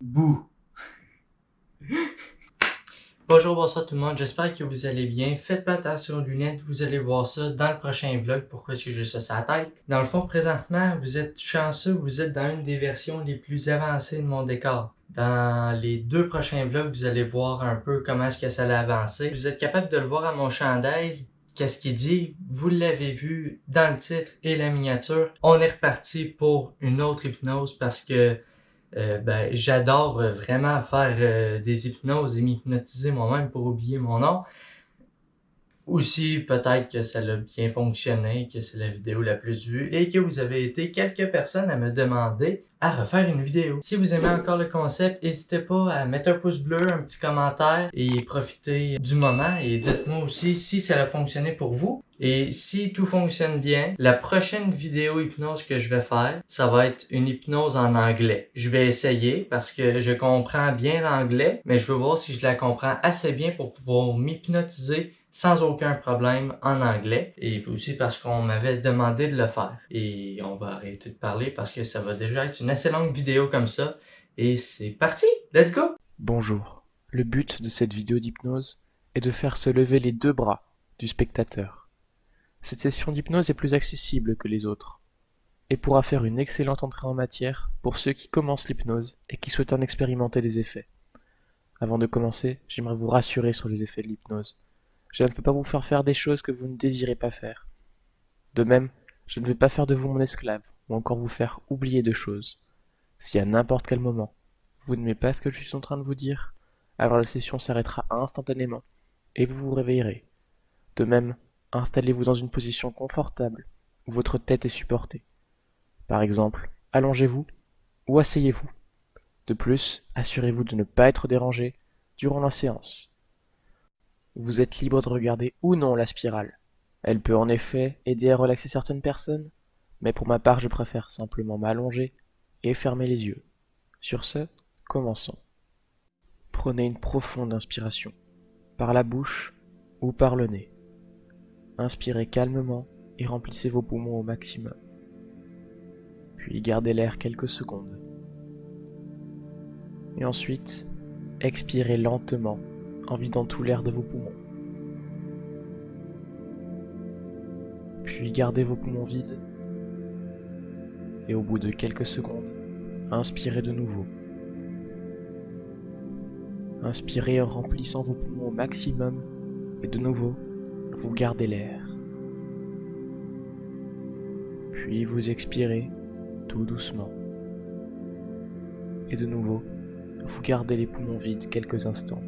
Bouh! Bonjour, bonsoir tout le monde, j'espère que vous allez bien. Faites pas attention aux lunettes, vous allez voir ça dans le prochain vlog. Pourquoi est-ce que j'ai ça sur la tête? Dans le fond, présentement, vous êtes chanceux, vous êtes dans une des versions les plus avancées de mon décor. Dans les deux prochains vlogs, vous allez voir un peu comment est-ce que ça l'a avancé. Vous êtes capable de le voir à mon chandail. Qu'est-ce qu'il dit? Vous l'avez vu dans le titre et la miniature. On est reparti pour une autre hypnose parce que j'adore vraiment faire des hypnoses et m'hypnotiser moi-même pour oublier mon nom. Aussi, peut-être que ça a bien fonctionné, que c'est la vidéo la plus vue et que vous avez été quelques personnes à me demander à refaire une vidéo. Si vous aimez encore le concept, n'hésitez pas à mettre un pouce bleu, un petit commentaire et profitez du moment et dites-moi aussi si ça a fonctionné pour vous. Et si tout fonctionne bien, la prochaine vidéo hypnose que je vais faire, ça va être une hypnose en anglais. Je vais essayer parce que je comprends bien l'anglais, mais je veux voir si je la comprends assez bien pour pouvoir m'hypnotiser sans aucun problème en anglais, et aussi parce qu'on m'avait demandé de le faire. Et on va arrêter de parler parce que ça va déjà être une assez longue vidéo comme ça, et c'est parti! Let's go! Bonjour. Le but de cette vidéo d'hypnose est de faire se lever les deux bras du spectateur. Cette session d'hypnose est plus accessible que les autres et pourra faire une excellente entrée en matière pour ceux qui commencent l'hypnose et qui souhaitent en expérimenter les effets. Avant de commencer, j'aimerais vous rassurer sur les effets de l'hypnose. Je ne peux pas vous faire faire des choses que vous ne désirez pas faire. De même, je ne vais pas faire de vous mon esclave ou encore vous faire oublier de choses. Si à n'importe quel moment, vous n'aimez pas ce que je suis en train de vous dire, alors la session s'arrêtera instantanément et vous vous réveillerez. De même, installez-vous dans une position confortable où votre tête est supportée. Par exemple, allongez-vous ou asseyez-vous. De plus, assurez-vous de ne pas être dérangé durant la séance. Vous êtes libre de regarder ou non la spirale. Elle peut en effet aider à relaxer certaines personnes, mais pour ma part je préfère simplement m'allonger et fermer les yeux. Sur ce, commençons. Prenez une profonde inspiration, par la bouche ou par le nez. Inspirez calmement et remplissez vos poumons au maximum. Puis gardez l'air quelques secondes. Et ensuite, expirez lentement en vidant tout l'air de vos poumons. Puis gardez vos poumons vides. Et au bout de quelques secondes, inspirez de nouveau. Inspirez en remplissant vos poumons au maximum et de nouveau, vous gardez l'air. Puis vous expirez tout doucement. Et de nouveau, vous gardez les poumons vides quelques instants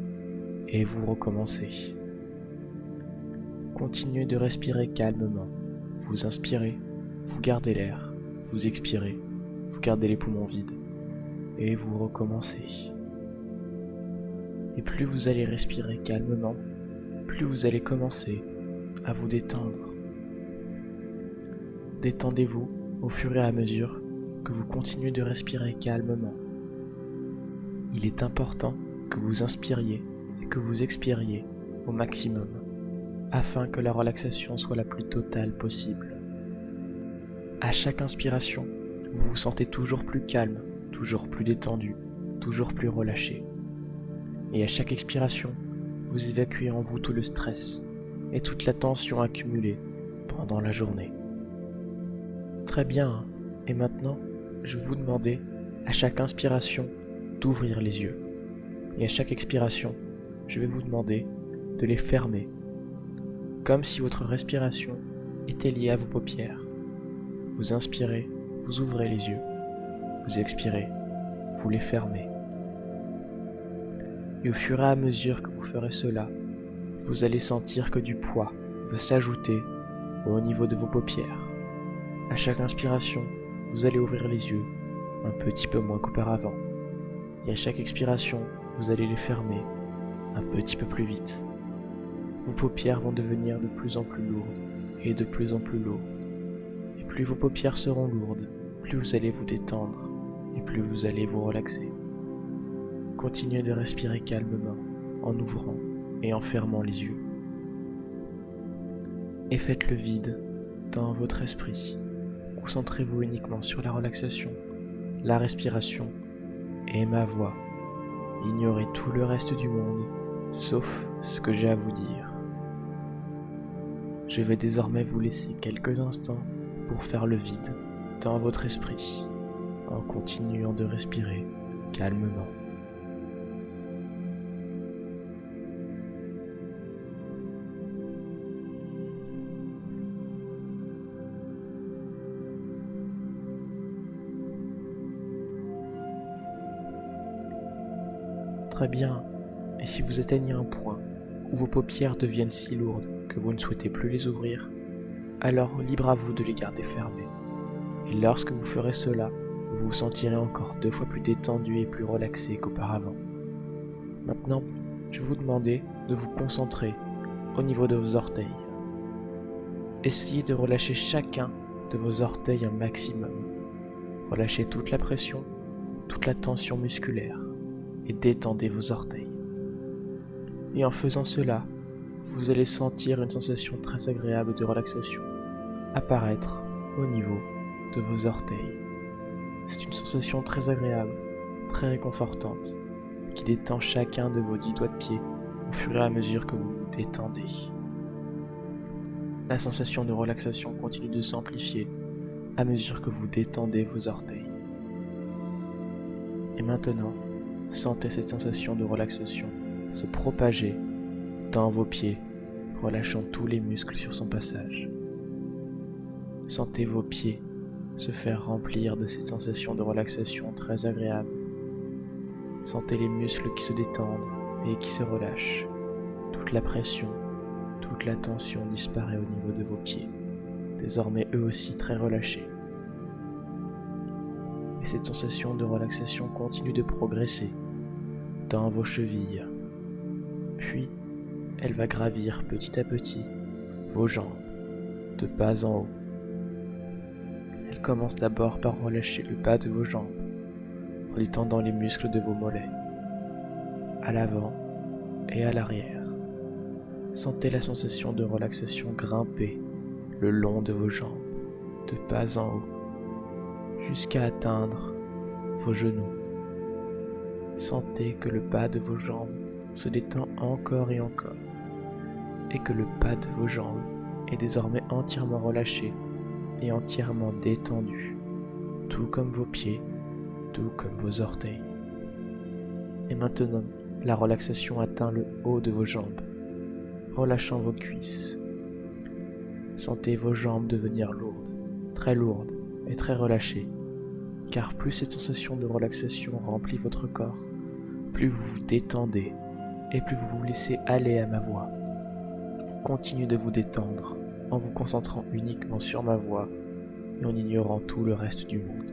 et vous recommencez. Continuez de respirer calmement. Vous inspirez, vous gardez l'air. Vous expirez, vous gardez les poumons vides et vous recommencez. Et plus vous allez respirer calmement, plus vous allez commencer à vous détendre. Détendez-vous au fur et à mesure que vous continuez de respirer calmement. Il est important que vous inspiriez et que vous expiriez au maximum afin que la relaxation soit la plus totale possible. À chaque inspiration, vous vous sentez toujours plus calme, toujours plus détendu, toujours plus relâché. Et à chaque expiration, vous évacuez en vous tout le stress et toute la tension accumulée pendant la journée. Très bien, et maintenant, je vais vous demander à chaque inspiration d'ouvrir les yeux. Et à chaque expiration, je vais vous demander de les fermer, comme si votre respiration était liée à vos paupières. Vous inspirez, vous ouvrez les yeux. Vous expirez, vous les fermez. Et au fur et à mesure que vous ferez cela, vous allez sentir que du poids va s'ajouter au niveau de vos paupières. À chaque inspiration, vous allez ouvrir les yeux un petit peu moins qu'auparavant. Et à chaque expiration, vous allez les fermer un petit peu plus vite. Vos paupières vont devenir de plus en plus lourdes et de plus en plus lourdes. Et plus vos paupières seront lourdes, plus vous allez vous détendre et plus vous allez vous relaxer. Continuez de respirer calmement en ouvrant et en fermant les yeux. Et faites le vide dans votre esprit. Concentrez-vous uniquement sur la relaxation, la respiration et ma voix ignorez tout le reste du monde, sauf ce que j'ai à vous dire. Je vais désormais vous laisser quelques instants pour faire le vide dans votre esprit, en continuant de respirer calmement. Très bien, et si vous atteignez un point où vos paupières deviennent si lourdes que vous ne souhaitez plus les ouvrir, alors libre à vous de les garder fermées. Et lorsque vous ferez cela, vous vous sentirez encore 2 fois plus détendu et plus relaxé qu'auparavant. Maintenant, je vais vous demander de vous concentrer au niveau de vos orteils. Essayez de relâcher chacun de vos orteils un maximum. Relâchez toute la pression, toute la tension musculaire et détendez vos orteils. Et en faisant cela, vous allez sentir une sensation très agréable de relaxation apparaître au niveau de vos orteils. C'est une sensation très agréable, très réconfortante, qui détend chacun de vos 10 doigts de pied au fur et à mesure que vous vous détendez. La sensation de relaxation continue de s'amplifier à mesure que vous détendez vos orteils. Et maintenant, sentez cette sensation de relaxation se propager dans vos pieds, relâchant tous les muscles sur son passage. Sentez vos pieds se faire remplir de cette sensation de relaxation très agréable. Sentez les muscles qui se détendent et qui se relâchent. Toute la pression, toute la tension disparaît au niveau de vos pieds, désormais eux aussi très relâchés. Et cette sensation de relaxation continue de progresser dans vos chevilles. Puis, elle va gravir petit à petit vos jambes, de bas en haut. Elle commence d'abord par relâcher le bas de vos jambes, en détendant les muscles de vos mollets, à l'avant et à l'arrière. Sentez la sensation de relaxation grimper le long de vos jambes, de bas en haut, jusqu'à atteindre vos genoux. Sentez que le bas de vos jambes se détend encore et encore, et que le bas de vos jambes est désormais entièrement relâché et entièrement détendu, tout comme vos pieds, tout comme vos orteils. Et maintenant, la relaxation atteint le haut de vos jambes, relâchant vos cuisses. Sentez vos jambes devenir lourdes et très relâchées, car plus cette sensation de relaxation remplit votre corps, plus vous vous détendez et plus vous vous laissez aller à ma voix. Continuez de vous détendre en vous concentrant uniquement sur ma voix et en ignorant tout le reste du monde.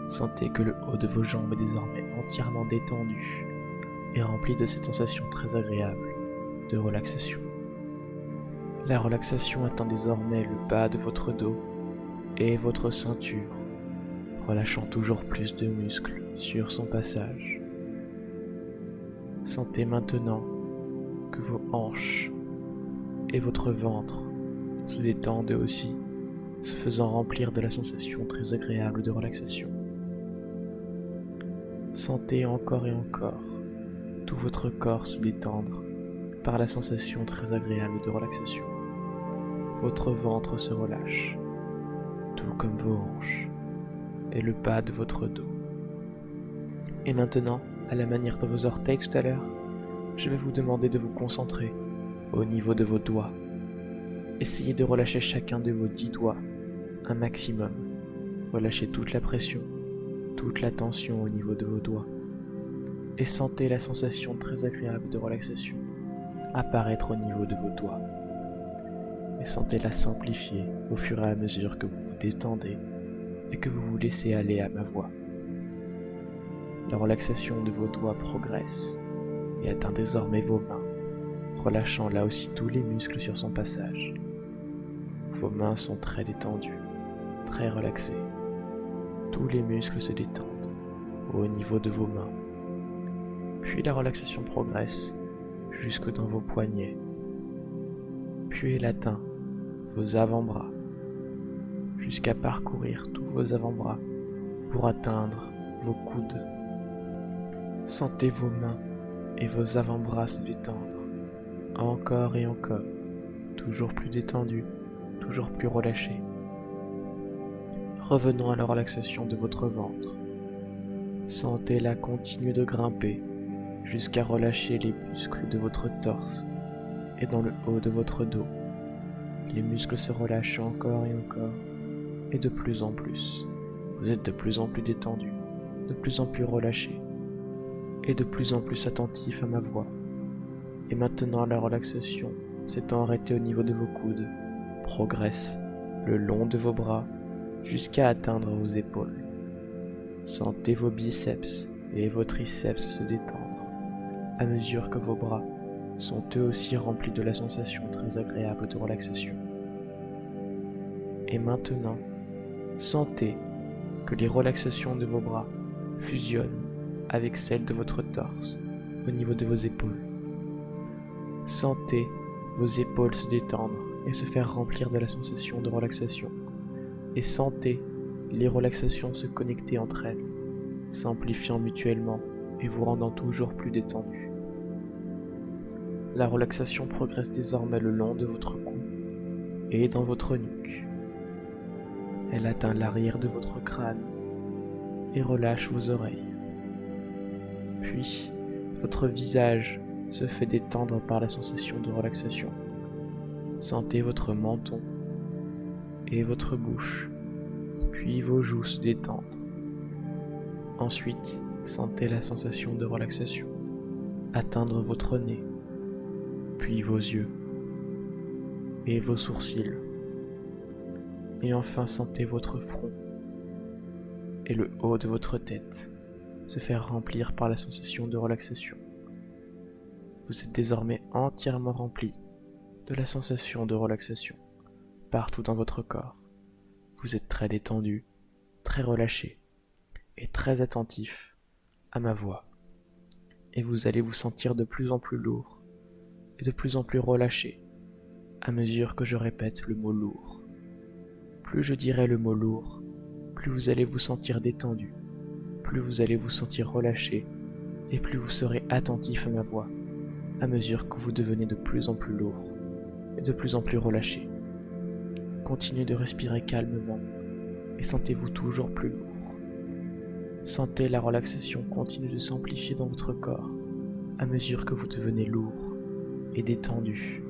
Sentez que le haut de vos jambes est désormais entièrement détendu et rempli de cette sensation très agréable de relaxation. La relaxation atteint désormais le bas de votre dos et votre ceinture, relâchant toujours plus de muscles sur son passage. Sentez maintenant que vos hanches et votre ventre se détendent aussi, se faisant remplir de la sensation très agréable de relaxation. Sentez encore et encore tout votre corps se détendre par la sensation très agréable de relaxation. Votre ventre se relâche, tout comme vos hanches et le bas de votre dos. Et maintenant, à la manière de vos orteils tout à l'heure, je vais vous demander de vous concentrer au niveau de vos doigts. Essayez de relâcher chacun de vos 10 doigts un maximum. Relâchez toute la pression, toute la tension au niveau de vos doigts. Et sentez la sensation très agréable de relaxation apparaître au niveau de vos doigts. Et sentez-la s'amplifier au fur et à mesure que vous vous détendez et que vous vous laissez aller à ma voix. La relaxation de vos doigts progresse et atteint désormais vos mains, relâchant là aussi tous les muscles sur son passage. Vos mains sont très détendues, très relaxées. Tous les muscles se détendent au niveau de vos mains. Puis la relaxation progresse jusque dans vos poignets. Puis elle atteint vos avant-bras, jusqu'à parcourir tous vos avant-bras pour atteindre vos coudes. Sentez vos mains et vos avant-bras se détendre, encore et encore, toujours plus détendus, toujours plus relâchés. Revenons à la relaxation de votre ventre. Sentez-la continuer de grimper jusqu'à relâcher les muscles de votre torse et dans le haut de votre dos. Les muscles se relâchent encore et encore, et de plus en plus. Vous êtes de plus en plus détendu, de plus en plus relâché, et de plus en plus attentif à ma voix. Et maintenant la relaxation s'étant arrêtée au niveau de vos coudes, progresse le long de vos bras jusqu'à atteindre vos épaules. Sentez vos biceps et vos triceps se détendre à mesure que vos bras sont eux aussi remplis de la sensation très agréable de relaxation. Et maintenant, sentez que les relaxations de vos bras fusionnent avec celles de votre torse au niveau de vos épaules. Sentez vos épaules se détendre et se faire remplir de la sensation de relaxation. Et sentez les relaxations se connecter entre elles, s'amplifiant mutuellement et vous rendant toujours plus détendu. La relaxation progresse désormais le long de votre cou et dans votre nuque. Elle atteint l'arrière de votre crâne et relâche vos oreilles. Puis, votre visage se fait détendre par la sensation de relaxation. Sentez votre menton et votre bouche, puis vos joues se détendre. Ensuite, sentez la sensation de relaxation atteindre votre nez, puis vos yeux et vos sourcils. Et enfin, sentez votre front et le haut de votre tête se faire remplir par la sensation de relaxation. Vous êtes désormais entièrement rempli de la sensation de relaxation partout dans votre corps. Vous êtes très détendu, très relâché et très attentif à ma voix. Et vous allez vous sentir de plus en plus lourd et de plus en plus relâché à mesure que je répète le mot lourd. Plus je dirai le mot lourd, plus vous allez vous sentir détendu, plus vous allez vous sentir relâché et plus vous serez attentif à ma voix à mesure que vous devenez de plus en plus lourd et de plus en plus relâché. Continuez de respirer calmement et sentez-vous toujours plus lourd. Sentez la relaxation continuer de s'amplifier dans votre corps à mesure que vous devenez lourd et détendu.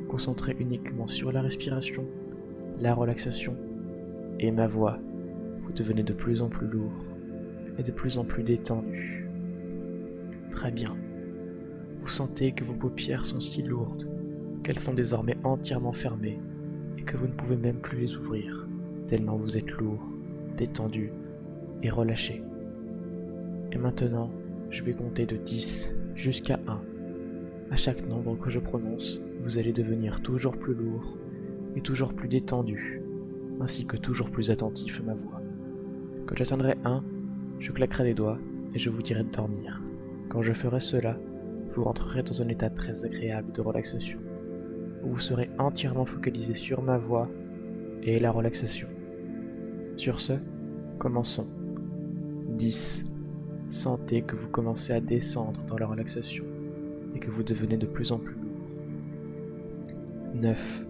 Concentrez uniquement sur la respiration, la relaxation et ma voix. Vous devenez de plus en plus lourd et de plus en plus détendu. Très bien. Vous sentez que vos paupières sont si lourdes qu'elles sont désormais entièrement fermées et que vous ne pouvez même plus les ouvrir, tellement vous êtes lourd, détendu et relâché. Et maintenant, je vais compter de 10 jusqu'à 1. À chaque nombre que je prononce, vous allez devenir toujours plus lourd et toujours plus détendu, ainsi que toujours plus attentif à ma voix. Quand j'atteindrai 1, je claquerai des doigts et je vous dirai de dormir. Quand je ferai cela, vous rentrerez dans un état très agréable de relaxation, où vous serez entièrement focalisé sur ma voix et la relaxation. Sur ce, commençons. 10. Sentez que vous commencez à descendre dans la relaxation et que vous devenez de plus en plus lourd. 9.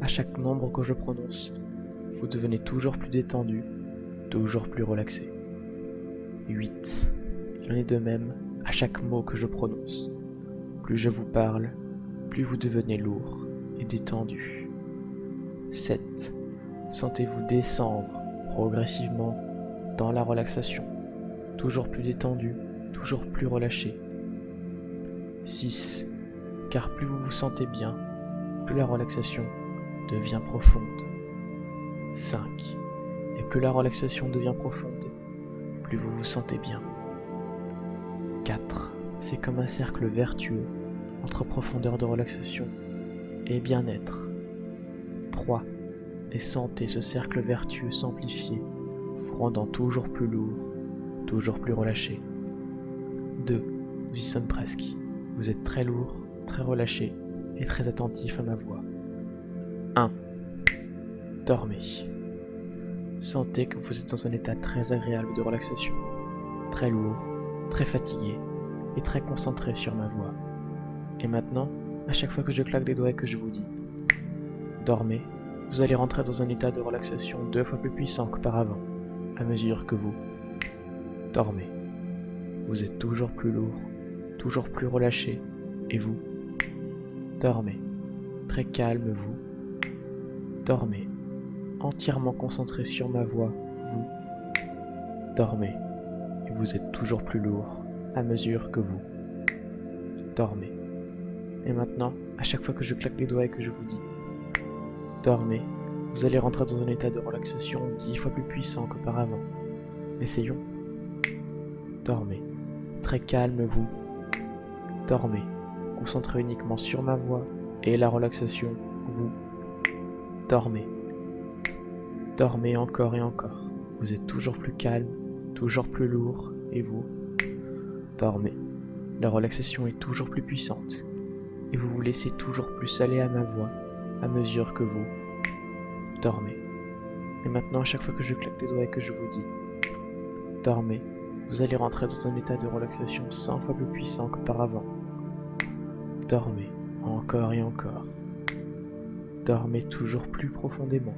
À chaque nombre que je prononce, vous devenez toujours plus détendu, toujours plus relaxé. 8. Il en est de même à chaque mot que je prononce. Plus je vous parle, plus vous devenez lourd et détendu. 7. Sentez-vous descendre progressivement dans la relaxation, toujours plus détendu, toujours plus relâché. 6. Car plus vous vous sentez bien, plus la relaxation devient profonde. 5. Et plus la relaxation devient profonde, plus vous vous sentez bien. 4. C'est comme un cercle vertueux entre profondeur de relaxation et bien-être. 3. Et sentez ce cercle vertueux s'amplifier, vous rendant toujours plus lourd, toujours plus relâché. 2. Nous y sommes presque. Vous êtes très lourd, très relâché et très attentif à ma voix. 1. Dormez. Sentez que vous êtes dans un état très agréable de relaxation, très lourd, très fatigué et très concentré sur ma voix. Et maintenant, à chaque fois que je claque des doigts et que je vous dis « Dormez », vous allez rentrer dans un état de relaxation 2 fois plus puissant qu'auparavant, à mesure que vous dormez. Vous êtes toujours plus lourd, toujours plus relâché, et vous dormez. Très calme, vous dormez. Entièrement concentré sur ma voix, vous dormez. Et vous êtes toujours plus lourd, à mesure que vous dormez. Et maintenant, à chaque fois que je claque des doigts et que je vous dis dormez, vous allez rentrer dans un état de relaxation 10 fois plus puissant qu'auparavant. Essayons. Dormez. Très calme, vous dormez. Concentré uniquement sur ma voix et la relaxation, vous dormez. Dormez encore et encore. Vous êtes toujours plus calme, toujours plus lourd, et vous dormez. La relaxation est toujours plus puissante, et vous vous laissez toujours plus aller à ma voix à mesure que vous dormez. Et maintenant, à chaque fois que je claque des doigts et que je vous dis dormez, vous allez rentrer dans un état de relaxation 100 fois plus puissant qu'auparavant. Dormez encore et encore. Dormez toujours plus profondément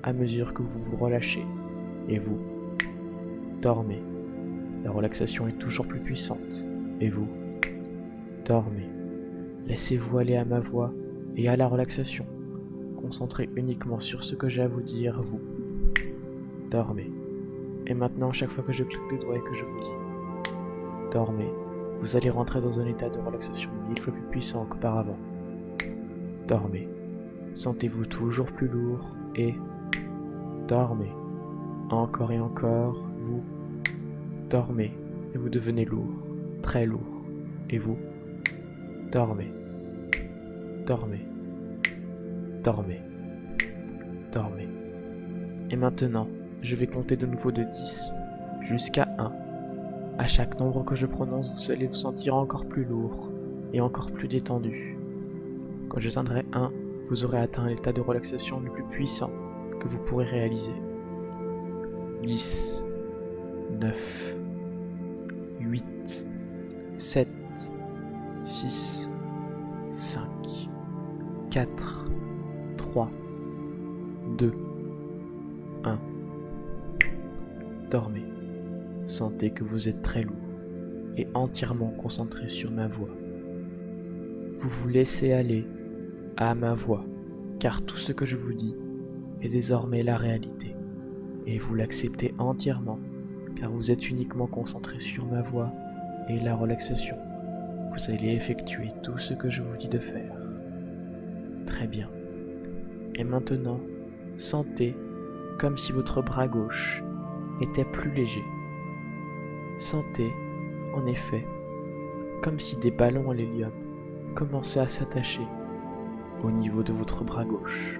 à mesure que vous vous relâchez, et vous dormez. La relaxation est toujours plus puissante, et vous dormez. Laissez-vous aller à ma voix et à la relaxation. Concentrez uniquement sur ce que j'ai à vous dire, vous dormez. Et maintenant, à chaque fois que je claque des doigts et que je vous dis dormez, vous allez rentrer dans un état de relaxation 1000 fois plus puissant qu'auparavant. Dormez. Sentez-vous toujours plus lourd et dormez. Encore et encore, vous dormez et vous devenez lourd, très lourd, et vous dormez. Dormez. Dormez. Dormez. Et maintenant, je vais compter de nouveau de 10 jusqu'à 1. À chaque nombre que je prononce, vous allez vous sentir encore plus lourd et encore plus détendu. Quand j'atteindrai 1, vous aurez atteint l'état de relaxation le plus puissant que vous pourrez réaliser. 10, 9, 8, 7, 6, 5, 4, 3, 2, 1. Dormez. Sentez que vous êtes très lourd et entièrement concentré sur ma voix. Vous vous laissez aller à ma voix, car tout ce que je vous dis est désormais la réalité, et vous l'acceptez entièrement, car vous êtes uniquement concentré sur ma voix et la relaxation. Vous allez effectuer tout ce que je vous dis de faire. Très bien. Et maintenant, sentez comme si votre bras gauche était plus léger. Sentez, en effet, comme si des ballons à l'hélium commençaient à s'attacher au niveau de votre bras gauche.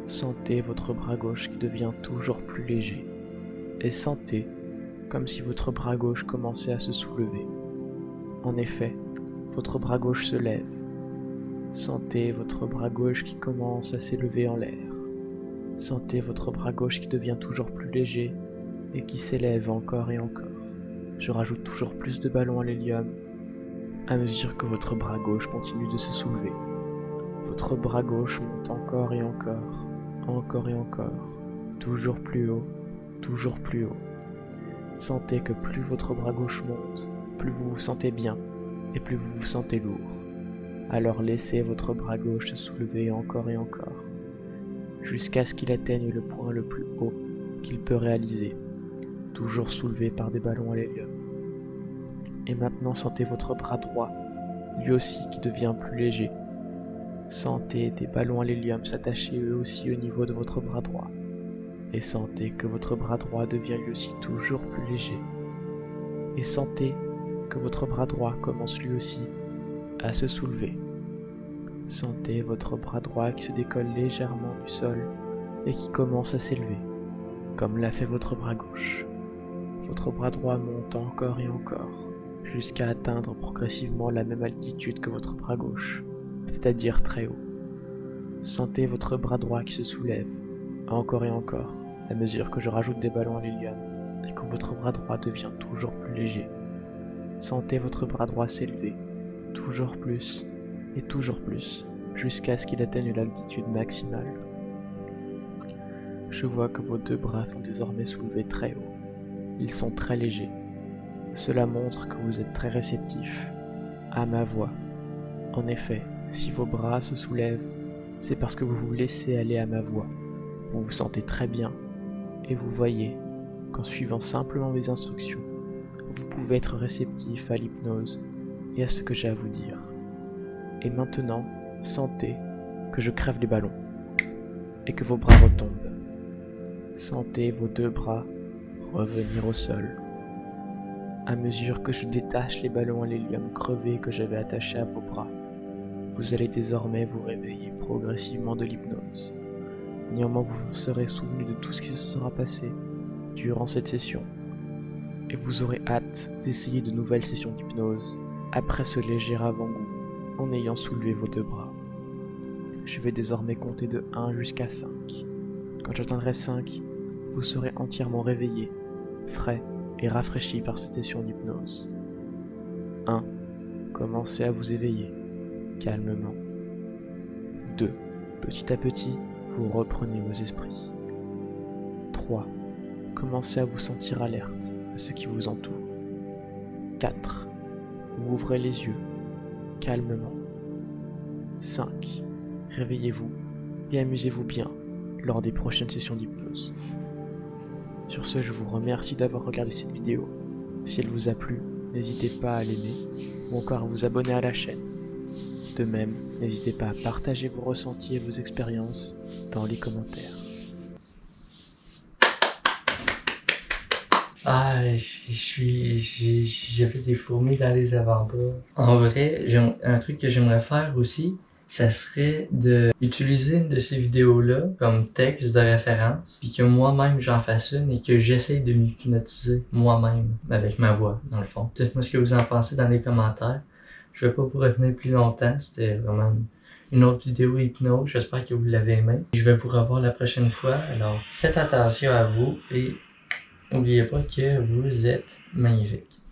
Sentez votre bras gauche qui devient toujours plus léger. Et sentez comme si votre bras gauche commençait à se soulever. En effet, votre bras gauche se lève. Sentez votre bras gauche qui commence à s'élever en l'air. Sentez votre bras gauche qui devient toujours plus léger et qui s'élève encore et encore. Je rajoute toujours plus de ballons à l'hélium à mesure que votre bras gauche continue de se soulever. Votre bras gauche monte encore et encore et encore, toujours plus haut, toujours plus haut. Sentez que plus votre bras gauche monte, plus vous vous sentez bien et plus vous vous sentez lourd. Alors laissez votre bras gauche se soulever encore et encore, jusqu'à ce qu'il atteigne le point le plus haut qu'il peut réaliser, toujours soulevé par des ballons à l'hélium. Et maintenant sentez votre bras droit, lui aussi qui devient plus léger. Sentez des ballons à l'hélium s'attacher eux aussi au niveau de votre bras droit. Et sentez que votre bras droit devient lui aussi toujours plus léger. Et sentez que votre bras droit commence lui aussi à se soulever. Sentez votre bras droit qui se décolle légèrement du sol et qui commence à s'élever, comme l'a fait votre bras gauche. Votre bras droit monte encore et encore, jusqu'à atteindre progressivement la même altitude que votre bras gauche, c'est-à-dire très haut. Sentez votre bras droit qui se soulève, encore et encore, à mesure que je rajoute des ballons à l'hélium et que votre bras droit devient toujours plus léger. Sentez votre bras droit s'élever, toujours plus et toujours plus, jusqu'à ce qu'il atteigne l'altitude maximale. Je vois que vos deux bras sont désormais soulevés très haut. Ils sont très légers. Cela montre que vous êtes très réceptif à ma voix. En effet, si vos bras se soulèvent, c'est parce que vous vous laissez aller à ma voix. Vous vous sentez très bien et vous voyez qu'en suivant simplement mes instructions, vous pouvez être réceptif à l'hypnose et à ce que j'ai à vous dire. Et maintenant, sentez que je crève les ballons et que vos bras retombent. Sentez vos deux bras revenir au sol. À mesure que je détache les ballons à l'hélium crevés que j'avais attachés à vos bras, vous allez désormais vous réveiller progressivement de l'hypnose. Néanmoins, vous vous serez souvenu de tout ce qui se sera passé durant cette session. Et vous aurez hâte d'essayer de nouvelles sessions d'hypnose après ce léger avant-goût en ayant soulevé vos deux bras. Je vais désormais compter de 1 jusqu'à 5. Quand j'atteindrai 5, vous serez entièrement réveillé, frais et rafraîchi par cette session d'hypnose. 1. Commencez à vous éveiller, calmement. 2. Petit à petit, vous reprenez vos esprits. 3. Commencez à vous sentir alerte à ce qui vous entoure. 4. Vous ouvrez les yeux, calmement. 5. Réveillez-vous et amusez-vous bien lors des prochaines sessions d'hypnose. Sur ce, je vous remercie d'avoir regardé cette vidéo. Si elle vous a plu, n'hésitez pas à l'aimer ou encore à vous abonner à la chaîne. De même, n'hésitez pas à partager vos ressentis et vos expériences dans les commentaires. J'avais des fourmis dans les avant-bras. En vrai, un truc que j'aimerais faire aussi, ça serait de utiliser une de ces vidéos-là comme texte de référence, puis que moi-même j'en fasse une et que j'essaye de m'hypnotiser moi-même avec ma voix, dans le fond. Dites-moi ce que vous en pensez dans les commentaires. Je vais pas vous retenir plus longtemps, c'était vraiment une autre vidéo hypnose. J'espère que vous l'avez aimé. Je vais vous revoir la prochaine fois, alors faites attention à vous et n'oubliez pas que vous êtes magnifique.